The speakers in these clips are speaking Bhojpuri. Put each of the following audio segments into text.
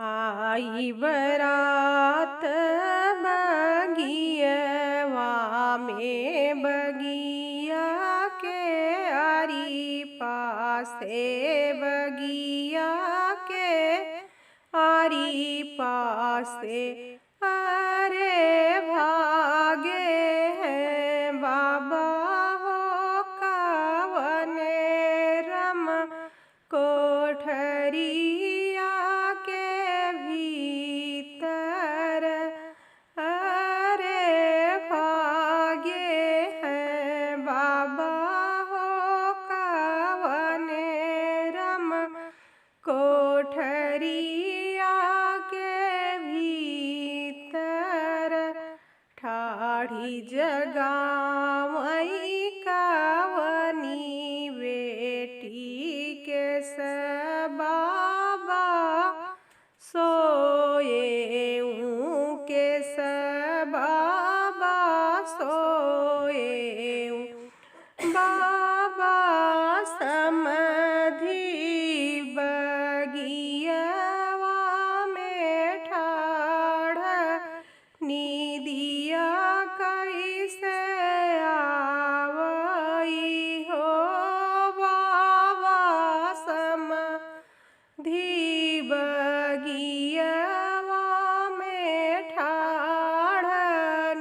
आई बरात बगियवा में बगिया के आरी पासे बगिया के आरी पासे अरे भागे हैं बाबा हो कवने रम कोठरिया के भीतर अरे भागे हैं बाबा हो कवने रम कोठरिया के भीतर ठाढ़ी जगावई कवनी बेटी के बाबा सोए के बाबा सोए बाबा समधि बगियवा में ठाढ़ निदिया कैसे आवई हो बाबा समधि बगियवा में ठाढ़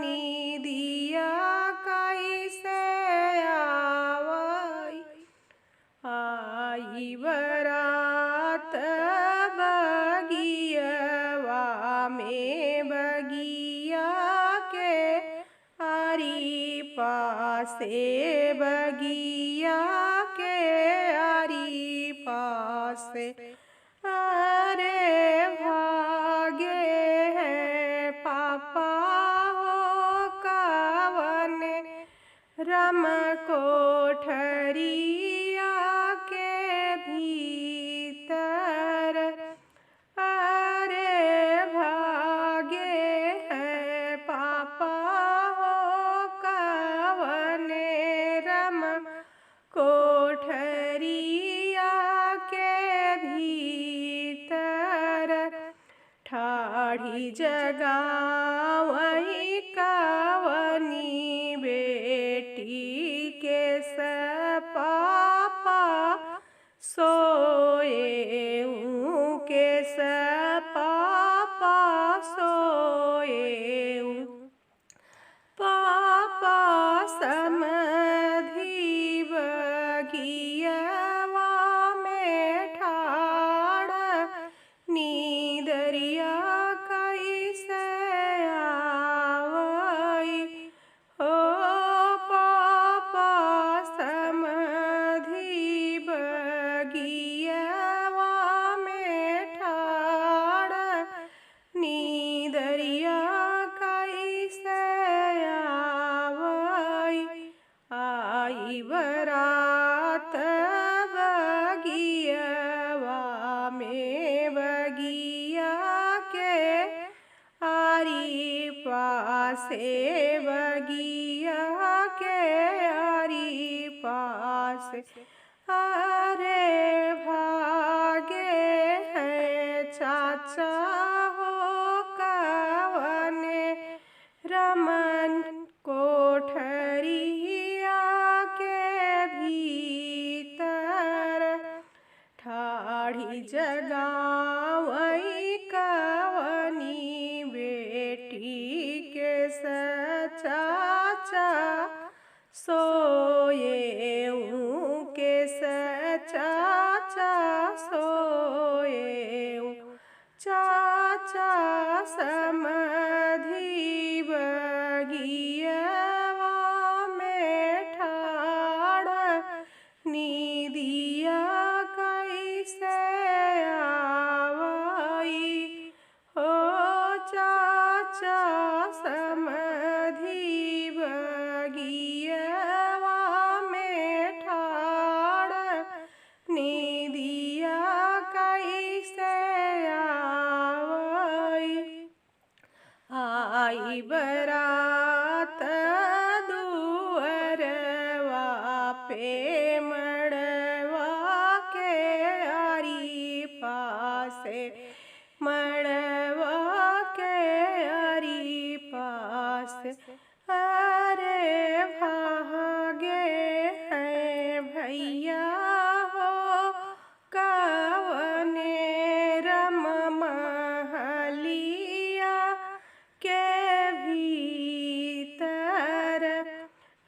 निदिया कैसे आवई आई बरात बगियवा में बगिया के आरी पासे बगिया के आरी पासे अरे भागे हैं पापा हो कवने रम कोठरिया के भीतर अरे भागे हैं पापा हो कवने रम कोठरिया के भीतर ठाढ़ी जगावई कवनी बेटी के पापा सोए के पापा सोए पापा समधि बगियवा में ठाढ़ नीदरिया कैसे आवई हो पापा समधि बगियवा में ठाढ़ नीदरिया कैसे आवई आई बरात बगियवा में बगिया के आरी पासे बगिया के आरी पासे अरे भागे हैं चाचा हो कवने रमन कोठरिया के भीतर ठाढ़ी जगावई कवनी बेटी के चाचा सोए के चाचा सोए चाचा समधि बगियवा में ठाढ़ निदिया कैसे आवई हो चाचा समधि बगियवा में ठाढ़ निदिया कैसे आवई आई बरात दुअरवा पे मड़वा के आरी पासे मड़ से अरे भागे हैं भैया हो कवने रम महलिया के भीतर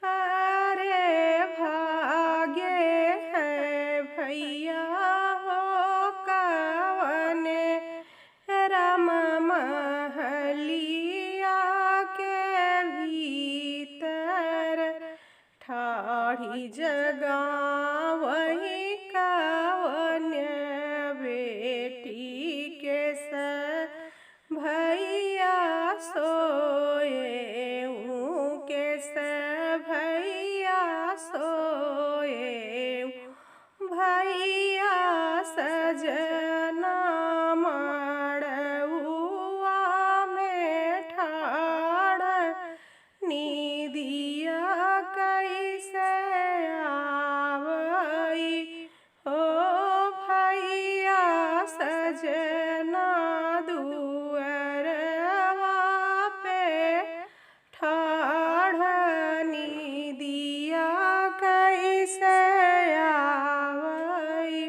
अरे भागे हैं भैया हो कवने रम महलिया के भीतर ठाढ़ी जगह वही कवन बेटी के भैया सोए के भैया सोए भैया सजना मड़उआ में ठाड़ नीदिया कैसे आवई हो भैया सजना दुअरवा पे ठाड़ नीदिया कैसे आवई।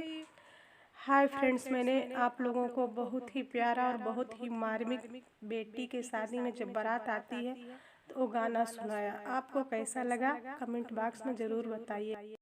हाय फ्रेंड्स, मैंने आप लोगों को बहुत ही प्यारा और बहुत ही मार्मिक बेटी के शादी में जब बारात आती है तो वो गाना सुनाया। आपको कैसा लगा कमेंट बॉक्स में ज़रूर बताइए।